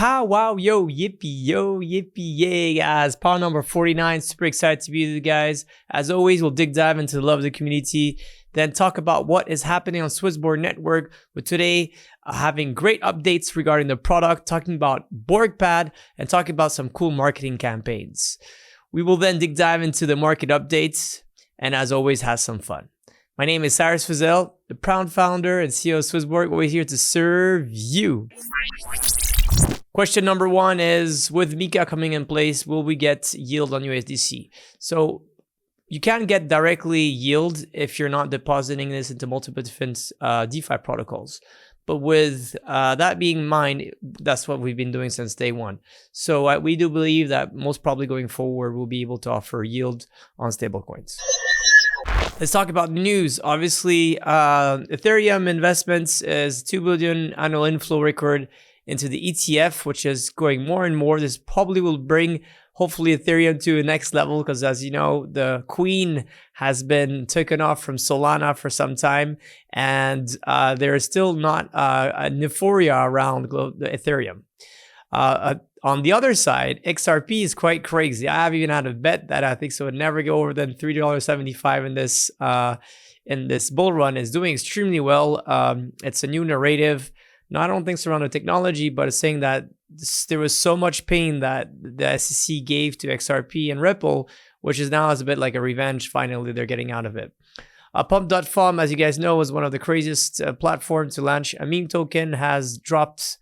Pow Wow, yo, yippee, yay, guys. Pow number 49. Super excited to be with you guys. As always, we'll dive into the love of the community, then talk about what is happening on SwissBorg Network. With today, having great updates regarding the product, talking about BorgPad, and talking about some cool marketing campaigns. We will then dive into the market updates, and as always, have some fun. My name is Cyrus Fazel, the proud founder and CEO of SwissBorg. We're here to serve you. Question number one is, with Mika coming in place, will we get yield on USDC? So you can't get directly yield if you're not depositing this into multiple different DeFi protocols. But with that being in mind, that's what we've been doing since day one. So we do believe that most probably going forward, we'll be able to offer yield on stablecoins. Let's talk about the news. Obviously, Ethereum investments is 2 billion annual inflow record into the ETF, which is going more and more. This probably will bring, hopefully, Ethereum to the next level because, as you know, the queen has been taken off from Solana for some time, and there is still not an euphoria around the Ethereum. On the other side, XRP is quite crazy. I have even had a bet that I think so would never go over than $3.75 in this bull run. Is doing extremely well. It's a new narrative. No, I don't think it's around the technology, but it's saying that there was so much pain that the SEC gave to XRP and Ripple, which is now as a bit like a revenge. Finally, they're getting out of it. Pump.farm, as you guys know, was one of the craziest platforms to launch a meme token, has dropped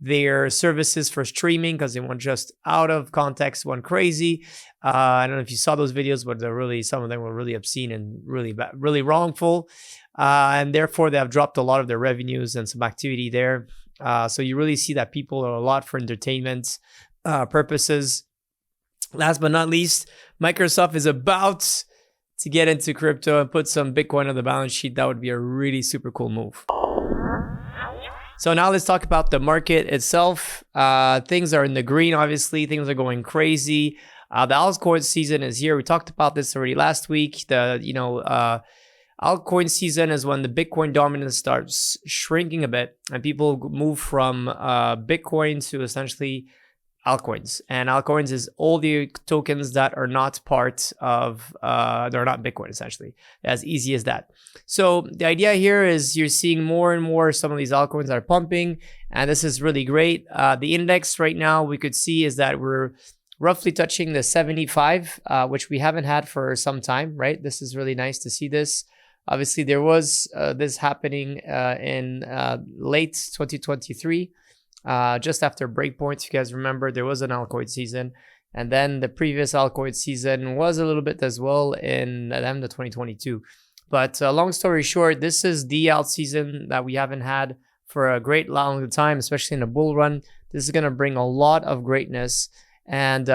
their services for streaming because they went just out of context, went crazy. I don't know if you saw those videos, but they're really, some of them were really obscene and really bad, really wrongful. And therefore, they have dropped a lot of their revenues and some activity there. So you really see that people are a lot for entertainment purposes. Last but not least, Microsoft is about to get into crypto and put some Bitcoin on the balance sheet. That would be a really super cool move. So now let's talk about the market itself. Things are in the green, obviously. Things are going crazy. The altcoin season is here. We talked about this already last week. Altcoin season is when the Bitcoin dominance starts shrinking a bit and people move from Bitcoin to essentially altcoins. And altcoins is all the tokens that are not part of, they're not Bitcoin, essentially. As easy as that. So the idea here is you're seeing more and more some of these altcoins are pumping, and this is really great. The index right now we could see is that we're roughly touching the 75, which we haven't had for some time, right? This is really nice to see this. Obviously, there was this happening in late 2023, just after breakpoint. If you guys remember, there was an altcoin season. And then the previous altcoin season was a little bit as well in the end of 2022. But long story short, this is the alt season that we haven't had for a great long time, especially in a bull run. This is going to bring a lot of greatness. And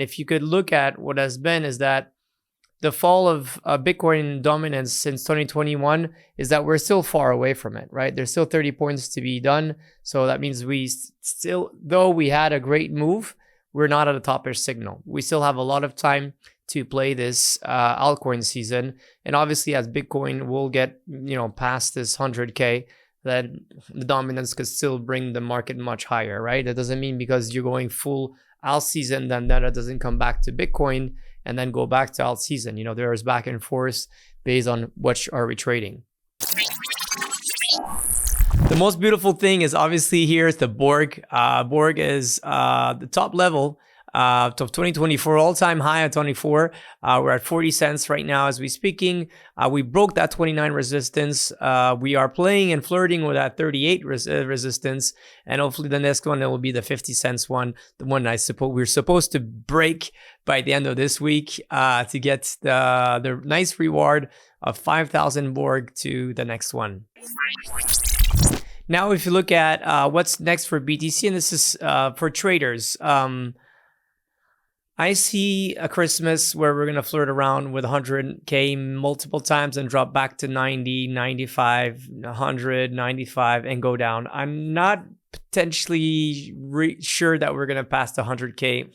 if you could look at what has been is that the fall of Bitcoin dominance since 2021 is that we're still far away from it, right? There's still 30 points to be done. So that means we still, though we had a great move, we're not at a toppish signal. We still have a lot of time to play this altcoin season. And obviously as Bitcoin will get, past this 100K, then the dominance could still bring the market much higher, right? That doesn't mean because you're going full alt season, then that doesn't come back to Bitcoin and then go back to alt season. There is back and forth based on what are we trading. The most beautiful thing is obviously here is the Borg. Borg is the top level of 2024, all-time high at 24. We're at 40 cents right now as we speaking. We broke that 29 resistance. We are playing and flirting with that 38 resistance, and hopefully the next one, it will be the 50 cents one, the one I suppose we're supposed to break by the end of this week to get the nice reward of 5,000 Borg to the next one. Now, if you look at what's next for BTC, and this is for traders, I see a Christmas where we're going to flirt around with 100K multiple times and drop back to 90, 95, 100, 95 and go down. I'm not potentially sure that we're going to pass the 100K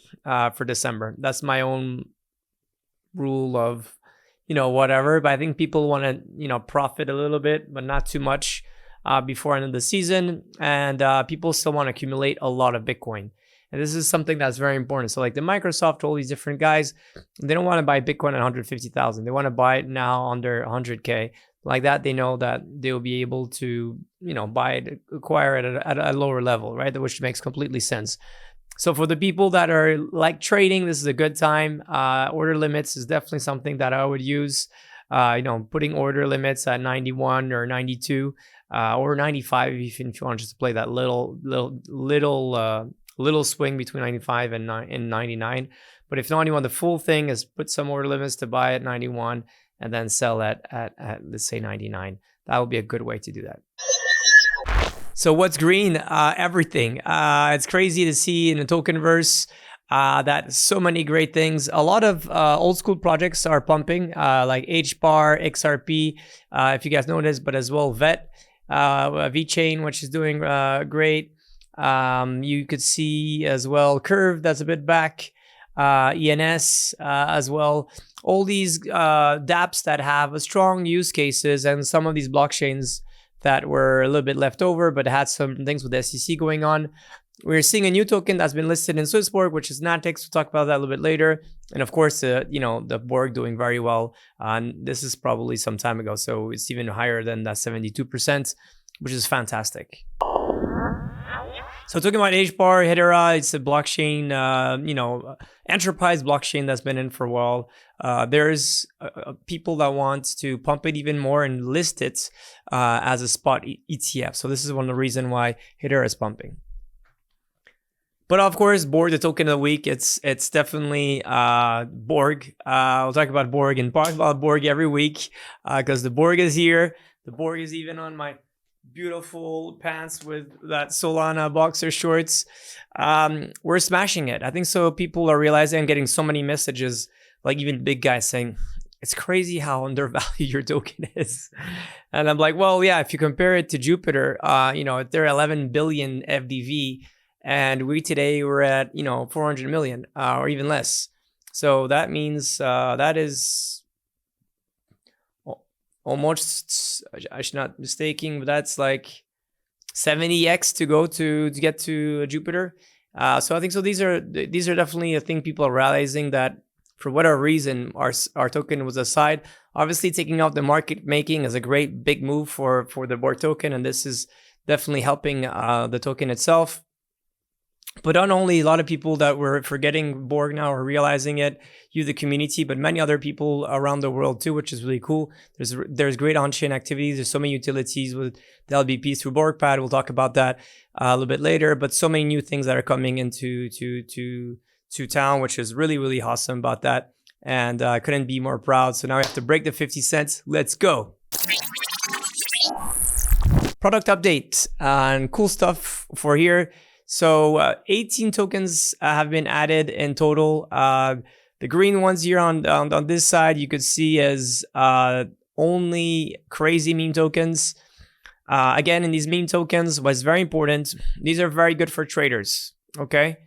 for December. That's my own rule of, whatever. But I think people want to, profit a little bit, but not too much. before end of the season, and people still want to accumulate a lot of Bitcoin. And this is something that's very important. So like the Microsoft, all these different guys, they don't want to buy Bitcoin at 150,000. They want to buy it now under 100K. Like that, they know that they'll be able to, buy it, acquire it at a lower level, right? Which makes completely sense. So for the people that are like trading, this is a good time. Order limits is definitely something that I would use. Putting order limits at 91 or 92 or 95 if you want just to play that little swing between 95 and 99. But if not, you want the full thing, is put some order limits to buy at 91 and then sell at let's say 99. That would be a good way to do that. So what's green? Everything. It's crazy to see in the tokenverse that so many great things. A lot of old school projects are pumping, like HBAR, XRP, if you guys know this, but as well VET, VeChain, which is doing great. You could see as well Curve, that's a bit back, ENS as well. All these dApps that have strong use cases, and some of these blockchains that were a little bit left over but had some things with the SEC going on. We're seeing a new token that's been listed in SwissBorg, which is Natix. We'll talk about that a little bit later. And of course, the Borg doing very well. This is probably some time ago, so it's even higher than that 72%, which is fantastic. So talking about HBAR, Hedera, it's a blockchain, enterprise blockchain that's been in for a while. There's people that want to pump it even more and list it as a spot ETF. So this is one of the reasons why Hedera is pumping. But of course, Borg, the token of the week, it's definitely Borg. We'll talk about Borg and talk about Borg every week because the Borg is here. The Borg is even on my beautiful pants with that Solana boxer shorts. We're smashing it. I think so. People are realizing and getting so many messages, like even big guys saying, it's crazy how undervalued your token is. And I'm like, well, yeah, if you compare it to Jupiter, they're 11 billion FDV. And we today we're at, 400 million or even less. So that means that is almost, I should not mistaking, but that's like 70x to go to get to Jupiter. So I think so. These are definitely a thing people are realizing that for whatever reason our token was aside. Obviously, taking out the market making is a great big move for the Borg token, and this is definitely helping the token itself. But not only a lot of people that were forgetting Borg now are realizing it, you, the community, but many other people around the world too, which is really cool. There's great on-chain activities. There's so many utilities with the LBP through BorgPad. We'll talk about that a little bit later. But so many new things that are coming into to town, which is really, really awesome about that. And I couldn't be more proud. So now we have to break the 50 cents. Let's go. Product update and cool stuff for here. So 18 tokens have been added in total. The green ones here on this side, you could see as only crazy meme tokens. Again, in these meme tokens, what's very important, these are very good for traders, okay?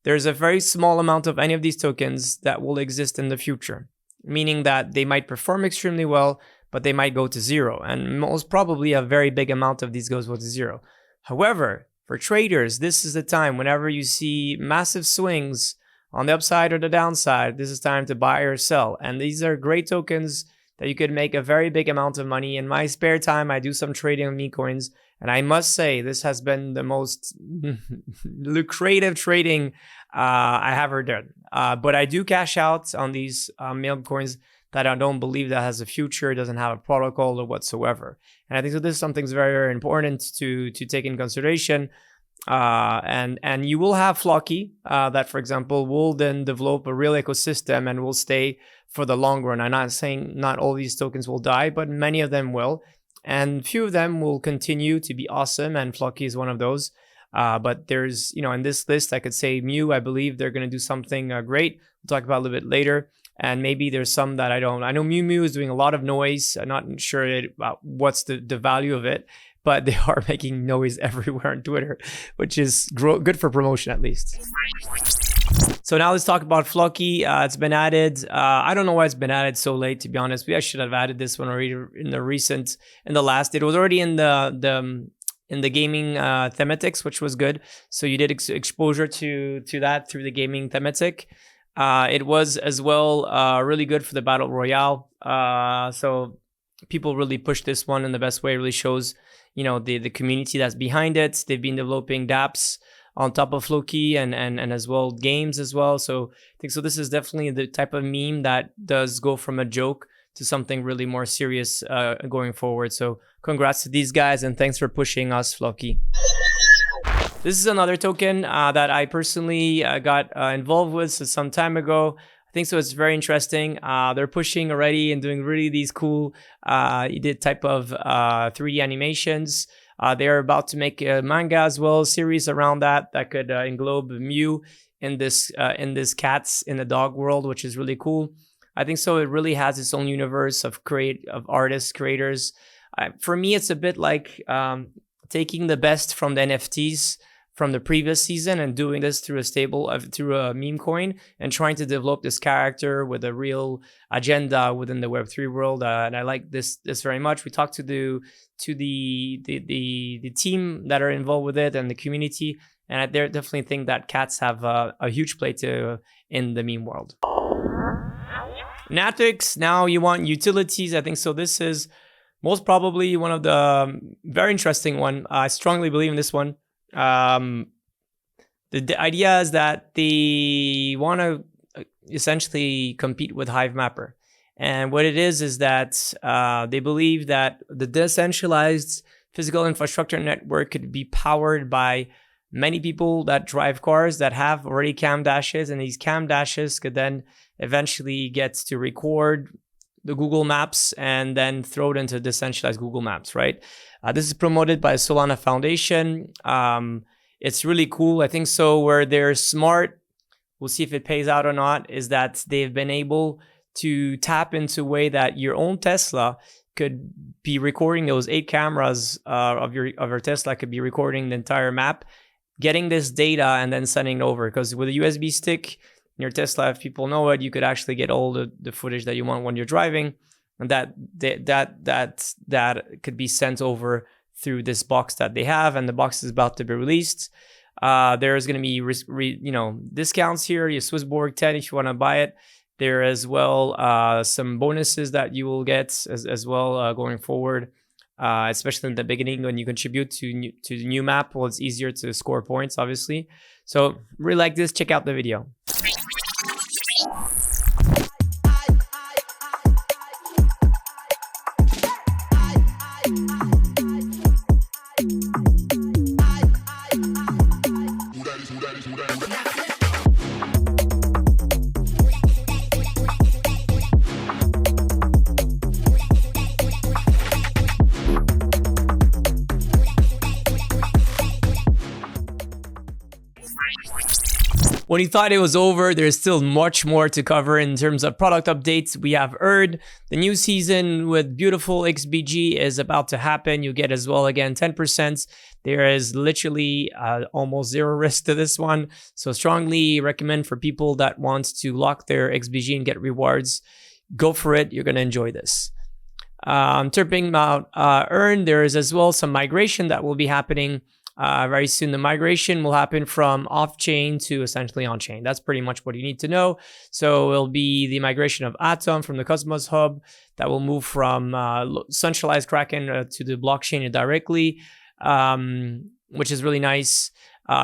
There's a very small amount of any of these tokens that will exist in the future, meaning that they might perform extremely well, but they might go to zero. And most probably a very big amount of these goes to zero. However, for traders, this is the time whenever you see massive swings on the upside or the downside, this is time to buy or sell. And these are great tokens that you could make a very big amount of money. In my spare time, I do some trading on meme coins. And I must say, this has been the most lucrative trading I have ever done. But I do cash out on these meme coins that I don't believe that has a future, doesn't have a protocol or whatsoever. And I think so this is something very, very important to take in consideration. And you will have Floki that, for example, will then develop a real ecosystem and will stay for the long run. I'm not saying not all these tokens will die, but many of them will. And few of them will continue to be awesome, and Floki is one of those. But there's, in this list, I could say Mew, I believe they're going to do something great. We'll talk about it a little bit later. And maybe there's some that I don't. I know Mew is doing a lot of noise. I'm not sure what's the value of it, but they are making noise everywhere on Twitter, which is good for promotion at least. So now let's talk about Floki. It's been added. I don't know why it's been added so late, to be honest. I should have added this one already in the last. It was already in the gaming thematics, which was good. So you did exposure to that through the gaming thematic. It was as well really good for the Battle Royale. So people really pushed this one in the best way. It really shows, the community that's behind it. They've been developing dApps on top of Floki and as well games as well. So I think this is definitely the type of meme that does go from a joke to something really more serious going forward. So congrats to these guys and thanks for pushing us, Floki. This is another token that I personally got involved with some time ago. I think it's very interesting. They're pushing already and doing really these cool type of 3D animations. They're about to make a manga as well, series around that could englobe Mew in this cats in the dog world, which is really cool. I think so. It really has its own universe of artists, creators. For me, it's a bit like taking the best from the NFTs from the previous season and doing this through through a meme coin and trying to develop this character with a real agenda within the Web3 world. And I like this very much. We talked to the team that are involved with it and the community, and I definitely think that cats have a huge play in the meme world. Natix, now you want utilities. I think so. This is most probably one of the very interesting one. I strongly believe in this one. The idea is that they want to essentially compete with Hivemapper. And what it is that they believe that the decentralized physical infrastructure network could be powered by many people that drive cars that have already cam dashes, and these cam dashes could then eventually get to record the Google Maps and then throw it into decentralized Google Maps, right? This is promoted by Solana Foundation. It's really cool. I think so. Where they're smart, we'll see if it pays out or not, is that they've been able to tap into a way that your own Tesla could be recording those 8 cameras of your Tesla could be recording the entire map, getting this data and then sending it over. Because with a USB stick in your Tesla, if people know it, you could actually get all the footage that you want when you're driving, and that could be sent over through this box that they have, and the box is about to be released. There's going to be discounts here. Your SwissBorg 10 if you want to buy it. There as well some bonuses that you will get as well going forward, especially in the beginning when you contribute to the new map. Well, it's easier to score points, obviously. So really like this. Check out the video. When you thought it was over, there's still much more to cover in terms of product updates. We have Earn. The new season with beautiful XBG is about to happen. You get as well, again, 10%. There is literally almost zero risk to this one. So strongly recommend for people that want to lock their XBG and get rewards. Go for it. You're going to enjoy this. Talking about Earn, there is as well some migration that will be happening very soon. The migration will happen from off-chain to essentially on-chain. That's pretty much what you need to know. So it'll be the migration of Atom from the Cosmos Hub that will move from centralized Kraken to the blockchain directly, which is really nice.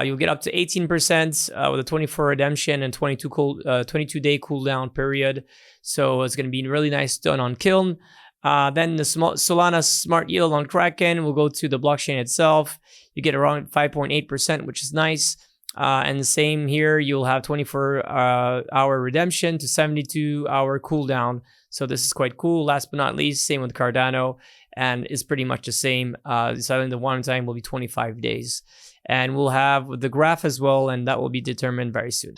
You'll get up to 18% with a 24 redemption and 22-day cooldown period. So it's going to be really nice done on Kiln. Then the Solana Smart Yield on Kraken will go to the blockchain itself. You get around 5.8%, which is nice. And the same here, you'll have 24-hour redemption to 72-hour cooldown. So this is quite cool. Last but not least, same with Cardano, and it's pretty much the same. So the one time will be 25 days. And we'll have the graph as well, and that will be determined very soon.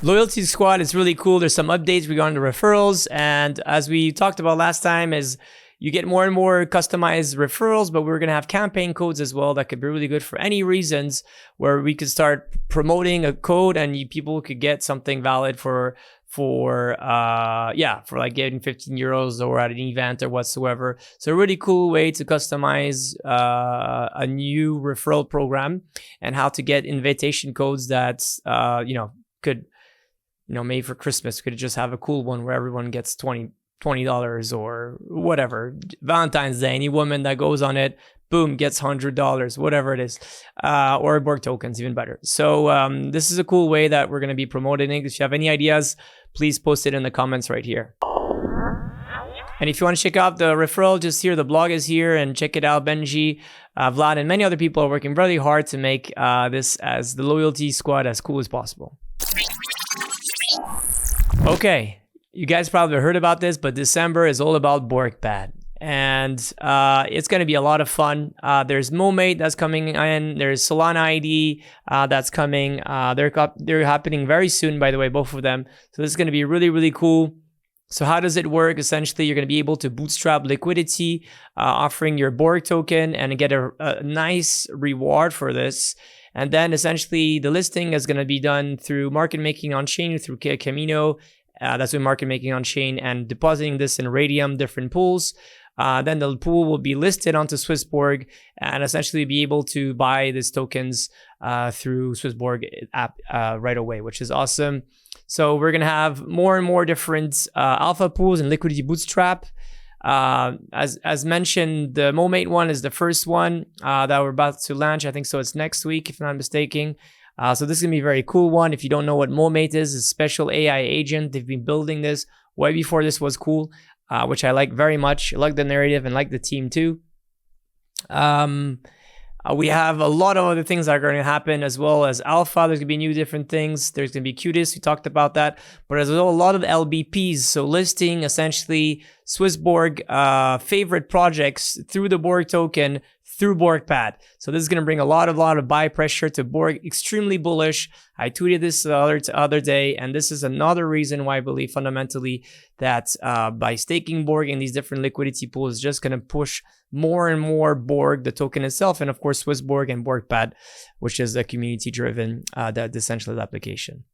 Loyalty Squad is really cool. There's some updates regarding the referrals, and as we talked about last time, is you get more and more customized referrals, but we're going to have campaign codes as well that could be really good for any reasons, where we could start promoting a code and people could get something valid for like getting 15 euros or at an event or whatsoever. So a really cool way to customize a new referral program, and how to get invitation codes that could, maybe for Christmas, could just have a cool one where everyone gets $20 or whatever. Valentine's Day, any woman that goes on it, boom, gets $100, whatever it is, or Borg tokens, even better. So this is a cool way that we're going to be promoting it. If you have any ideas, please post it in the comments right here. And if you want to check out the referral, just here, the blog is here, and check it out. Benji, Vlad, and many other people are working really hard to make this, as the loyalty squad, as cool as possible. Okay, you guys probably heard about this, but December is all about BorgPad. And it's going to be a lot of fun. There's MoMate that's coming in. There's Solana ID that's coming. They're happening very soon, by the way, both of them. So this is going to be really, really cool. So how does it work? Essentially, you're going to be able to bootstrap liquidity, offering your Borg token, and get a nice reward for this. And then essentially the listing is going to be done through market making on chain, through Camino. That's with market making on chain, and depositing this in Radium, different pools. Then the pool will be listed onto SwissBorg, and essentially be able to buy these tokens through SwissBorg app right away, which is awesome. So we're going to have more and more different alpha pools and liquidity bootstrap. As mentioned, the MoMate one is the first one that we're about to launch. I think so. It's next week, if I'm not mistaken. So this is going to be a very cool one. If you don't know what MoMate is, it's a special AI agent. They've been building this way before this was cool, which I like very much. I like the narrative and like the team too. We have a lot of other things that are going to happen, as well as alpha. There's going to be new different things. There's going to be Qtis. We talked about that. But there's a lot of LBPs. So listing essentially SwissBorg favorite projects through the Borg token, through BorgPad. So this is going to bring a lot of buy pressure to Borg. Extremely bullish. I tweeted this the other day, and this is another reason why I believe fundamentally that by staking Borg in these different liquidity pools is just going to push more and more Borg, the token itself, and of course SwissBorg and BorgPad, which is a community-driven decentralized application.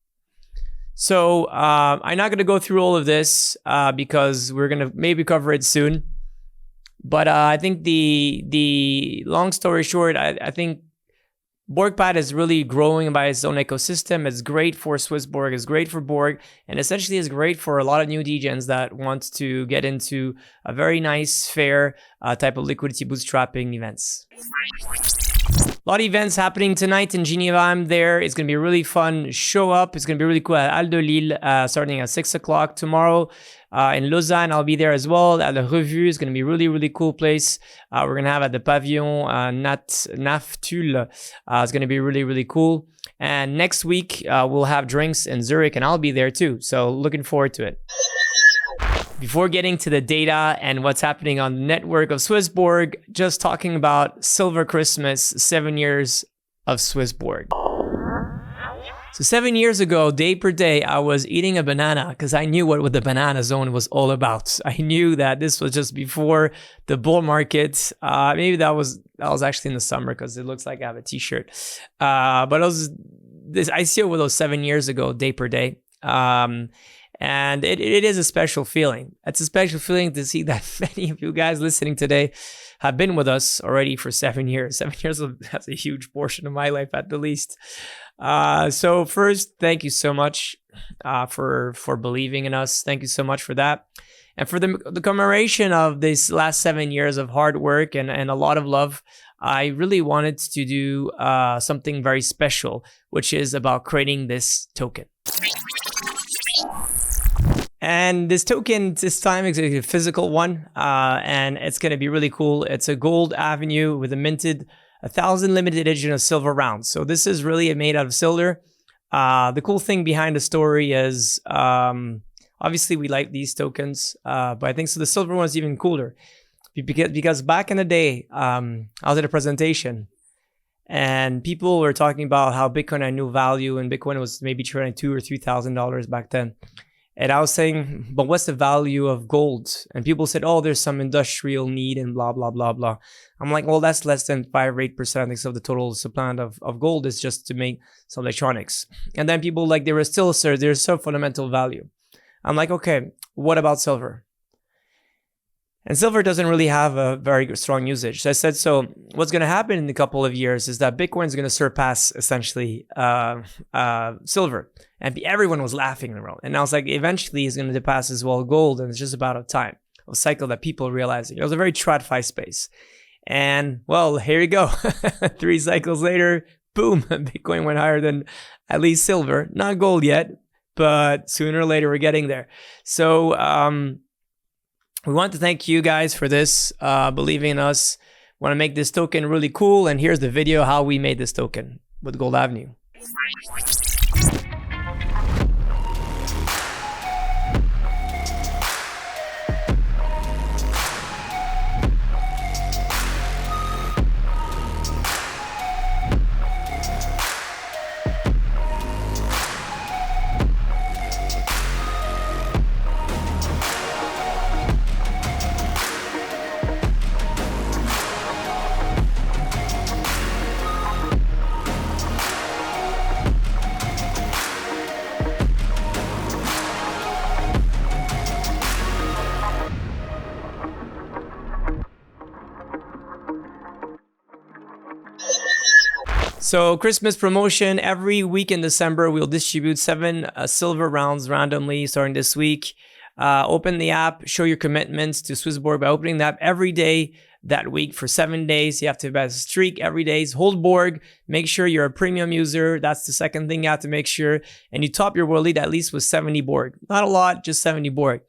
So I'm not going to go through all of this because we're going to maybe cover it soon. But I think the long story short, I think BorgPad is really growing by its own ecosystem. It's great for SwissBorg, it's great for Borg, and essentially it's great for a lot of new degens that want to get into a very nice, fair type of liquidity bootstrapping events. A lot of events happening tonight in Geneva. I'm there. It's going to be a really fun show up. It's going to be really cool at Al de Lille, starting at 6 o'clock tomorrow. In Lausanne, I'll be there as well. At the Revue, it's going to be a really, really cool place. We're going to have at the Pavillon Naftul. It's going to be really, really cool. And next week, we'll have drinks in Zurich, and I'll be there too. So looking forward to it. Before getting to the data and what's happening on the network of SwissBorg, just talking about Silver Christmas, 7 years of SwissBorg. So 7 years ago, day per day, I was eating a banana because I knew what the banana zone was all about. I knew that this was just before the bull market. Maybe that was actually in the summer because it looks like I have a t-shirt. But I see it with those 7 years ago, day per day. And it is a special feeling. It's a special feeling to see that many of you guys listening today have been with us already for 7 years. 7 years, that's a huge portion of my life at the least. So first, thank you so much for believing in us. Thank you so much for that. And for the commemoration of this last 7 years of hard work and a lot of love, I really wanted to do something very special, which is about creating this token. And this token, this time, is a physical one, and it's going to be really cool. It's a gold avenue with a minted 1,000 limited edition of silver rounds. So this is really made out of silver. The cool thing behind the story is, obviously we like these tokens, but I think so the silver one is even cooler. Because back in the day, I was at a presentation, and people were talking about how Bitcoin had no value, and Bitcoin was maybe trading $2,000 or $3,000 back then. And I was saying, but what's the value of gold? And people said, oh, there's some industrial need and blah, blah, blah, blah. I'm like, well, that's less than 5 or 8%, I think, of the total supply of gold is just to make some electronics. And then people like, there's still fundamental value. I'm like, okay, what about silver? And silver doesn't really have a very strong usage. So I said, so what's going to happen in a couple of years is that Bitcoin is going to surpass essentially silver. And everyone was laughing in the world. And I was like, eventually it's going to pass as well gold. And it's just about a time, a cycle that people realizing. It was a very TradFi space. And well, here you go. 3 cycles later, boom, Bitcoin went higher than at least silver. Not gold yet, but sooner or later we're getting there. So, we want to thank you guys for this, believing in us. Want to make this token really cool. And here's the video how we made this token with Gold Avenue. So Christmas promotion, every week in December, we'll distribute 7 silver rounds randomly starting this week. Open the app, show your commitments to SwissBorg by opening the app every day that week for 7 days. You have to have a streak every day. Hold Borg, make sure you're a premium user. That's the second thing you have to make sure. And you top your world lead at least with 70 Borg. Not a lot, just 70 Borg.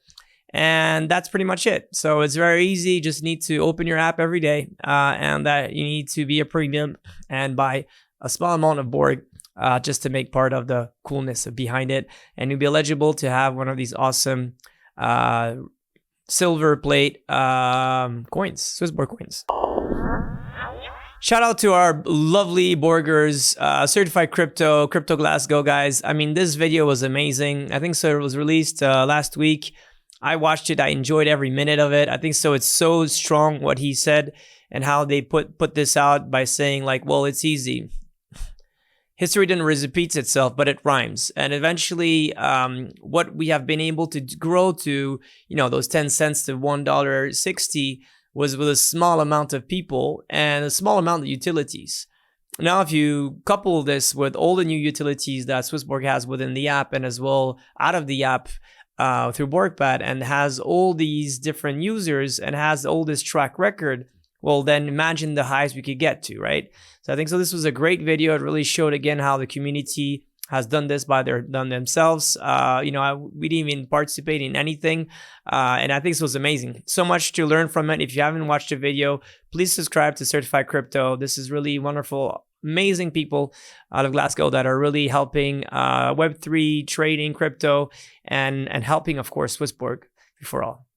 And that's pretty much it. So it's very easy. Just need to open your app every day and that you need to be a premium and buy a small amount of Borg just to make part of the coolness behind it. And you'll be eligible to have one of these awesome silver plate coins, SwissBorg coins. Shout out to our lovely Borgers, certified crypto Glasgow guys. I mean, this video was amazing. I think so. It was released last week. I watched it. I enjoyed every minute of it. I think so. It's so strong what he said and how they put this out by saying like, well, it's easy. History didn't repeat itself, but it rhymes. And eventually, what we have been able to grow to, you know, those 10 cents to $1.60 was with a small amount of people and a small amount of utilities. Now, if you couple this with all the new utilities that SwissBorg has within the app and as well out of the app through BorgPad and has all these different users and has all this track record, well, then imagine the highs we could get to, right? So I think so. This was a great video. It really showed again how the community has done this done themselves. You know, we didn't even participate in anything, and I think this was amazing. So much to learn from it. If you haven't watched the video, please subscribe to Certified Crypto. This is really wonderful, amazing people out of Glasgow that are really helping Web3 trading, crypto, and helping, of course, SwissBorg before all.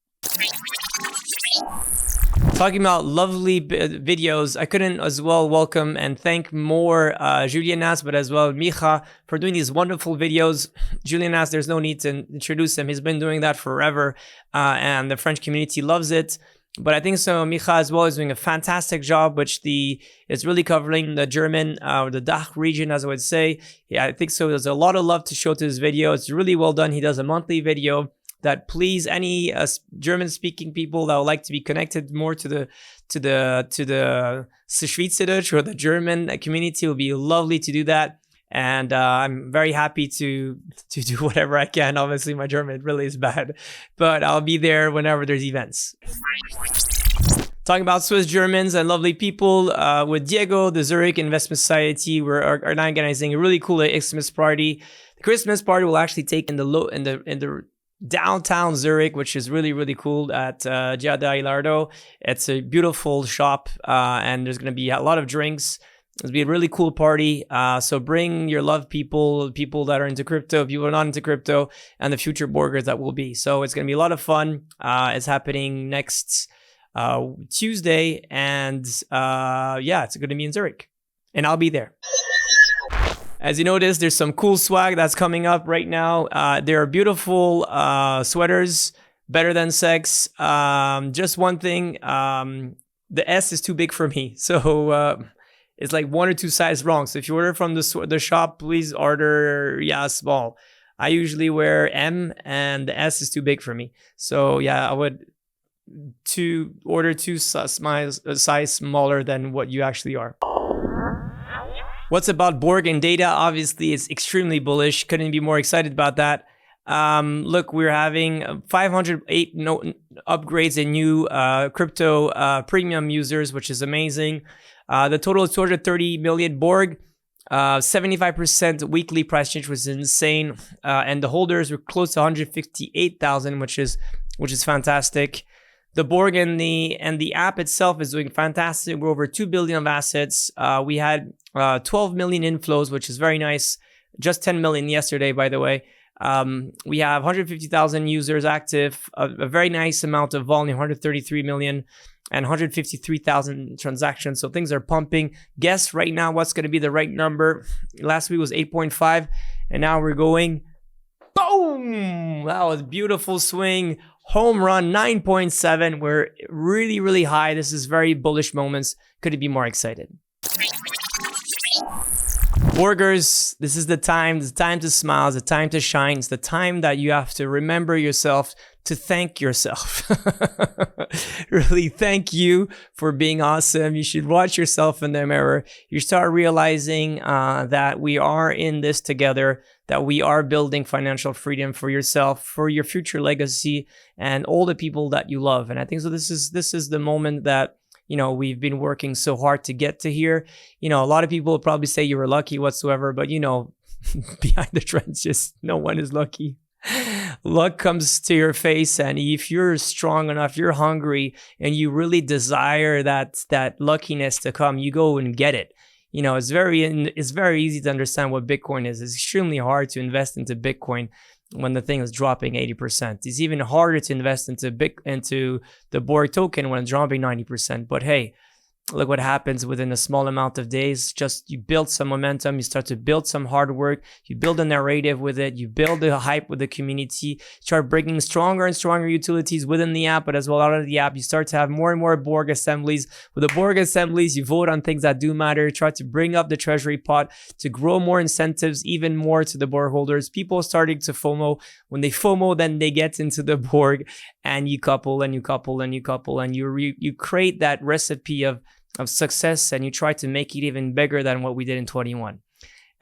Talking about lovely videos, I couldn't as well welcome and thank more Julien Nas, but as well Micha for doing these wonderful videos. Julien Nas, there's no need to introduce him. He's been doing that forever, and the French community loves it. But I think so Micha as well is doing a fantastic job, which is really covering the German, or the DACH region, as I would say. Yeah, I think so. There's a lot of love to show to this video. It's really well done. He does a monthly video that please any German-speaking people that would like to be connected more to the Schweizerdeutsch or the German community, will be lovely to do that. And I'm very happy to do whatever I can. Obviously, my German really is bad, but I'll be there whenever there's events. Talking about Swiss Germans and lovely people, with Diego, the Zurich Investment Society, we're organizing a really cool XMAS Party. The Christmas party will actually take in the downtown Zurich, which is really, really cool at Giada Ilardo. It's a beautiful shop, and there's going to be a lot of drinks. It'll be a really cool party. So bring your loved people that are into crypto, people who are not into crypto, and the future Borgers that will be. So it's going to be a lot of fun. It's happening next Tuesday, and yeah, it's going to be in Zurich, and I'll be there. As you notice, there's some cool swag that's coming up right now. There are beautiful sweaters, better than sex. Just one thing, the S is too big for me. So it's like 1 or 2 sizes wrong. So if you order from the shop, please order, small. I usually wear M and the S is too big for me. So yeah, I would order 2 size smaller than what you actually are. What's about Borg and data? Obviously, it's extremely bullish. Couldn't be more excited about that. Look, we're having 508 upgrades in new crypto premium users, which is amazing. The total is 230 million Borg. 75% weekly price change was insane, and the holders were close to 158,000, which is fantastic. The Borg and the app itself is doing fantastic. We're over 2 billion of assets. We had 12 million inflows, which is very nice. Just 10 million yesterday, by the way. We have 150,000 users active, a very nice amount of volume, 133 million. And 153,000 transactions. So things are pumping. Guess right now what's going to be the right number. Last week was 8.5 and now we're going boom. That was a beautiful swing. Home run 9.7. We're really, really high. This is very bullish moments. Could it be more excited? Borgers, this is the time to smile, it's the time to shine. It's the time that you have to remember yourself, to thank yourself. Really, thank you for being awesome. You should watch yourself in the mirror. You start realizing that we are in this together, that we are building financial freedom for yourself, for your future legacy, and all the people that you love. And I think so. This is the moment that, you know, we've been working so hard to get to here. You know, a lot of people will probably say you were lucky whatsoever, but you know, behind the trends, just no one is lucky. Luck comes to your face, and if you're strong enough, you're hungry, and you really desire that luckiness to come, you go and get it. You know, it's very easy to understand what Bitcoin is. It's extremely hard to invest into Bitcoin when the thing is dropping 80%. It's even harder to invest into the Borg token when it's dropping 90%. But hey, look what happens within a small amount of days. Just you build some momentum, you start to build some hard work, you build a narrative with it, you build a hype with the community, start bringing stronger and stronger utilities within the app, but as well out of the app, you start to have more and more Borg assemblies. With the Borg assemblies, you vote on things that do matter, try to bring up the treasury pot to grow more incentives, even more to the Borg holders. People starting to FOMO. When they FOMO, then they get into the Borg, and you couple and you couple and you couple, and you create that recipe of success, and you try to make it even bigger than what we did in 21.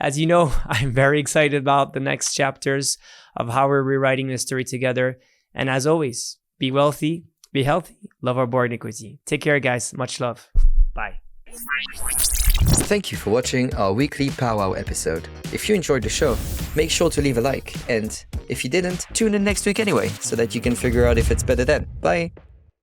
As you know, I'm very excited about the next chapters of how we're rewriting this story together. And as always, be wealthy, be healthy, love our Borg equity. Take care, guys. Much love. Bye. Thank you for watching our weekly Pow Wow episode. If you enjoyed the show, make sure to leave a like. And if you didn't, tune in next week anyway, so that you can figure out if it's better then. Bye.